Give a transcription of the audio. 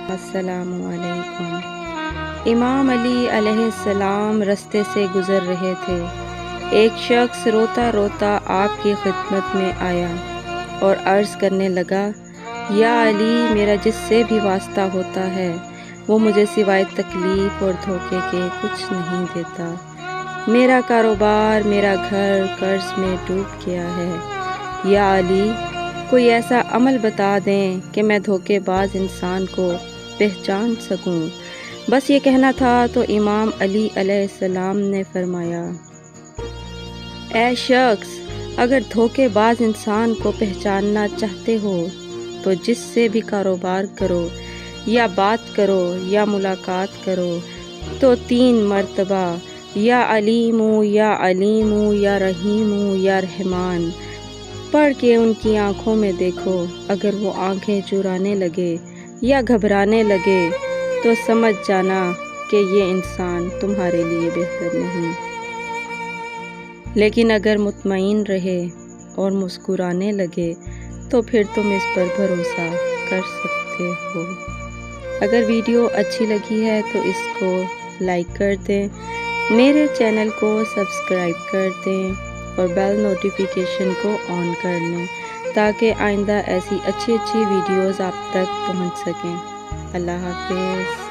السلام علیکم۔ امام علی علیہ السلام رستے سے گزر رہے تھے۔ ایک شخص روتا روتا آپ کی خدمت میں آیا اور عرض کرنے لگا، یا علی، میرا جس سے بھی واسطہ ہوتا ہے وہ مجھے سوائے تکلیف اور دھوکے کے کچھ نہیں دیتا۔ میرا کاروبار، میرا گھر قرض میں ڈوب گیا ہے۔ یا علی، کوئی ایسا عمل بتا دیں کہ میں دھوکے باز انسان کو پہچان سکوں۔ بس یہ کہنا تھا تو امام علی علیہ السلام نے فرمایا، اے شخص، اگر دھوکے باز انسان کو پہچاننا چاہتے ہو تو جس سے بھی کاروبار کرو یا بات کرو یا ملاقات کرو تو 3 مرتبہ یا علیم یا علیم یا رحیم یا رحمان پڑھ کے ان کی آنکھوں میں دیکھو۔ اگر وہ آنکھیں چرانے لگے یا گھبرانے لگے تو سمجھ جانا کہ یہ انسان تمہارے لیے بہتر نہیں، لیکن اگر مطمئن رہے اور مسکرانے لگے تو پھر تم اس پر بھروسہ کر سکتے ہو۔ اگر ویڈیو اچھی لگی ہے تو اس کو لائک کر دیں، میرے چینل کو سبسکرائب کر دیں اور بیل نوٹیفیکیشن کو آن کر لیں تاکہ آئندہ ایسی اچھی ویڈیوز آپ تک پہنچ سکیں۔ اللہ حافظ۔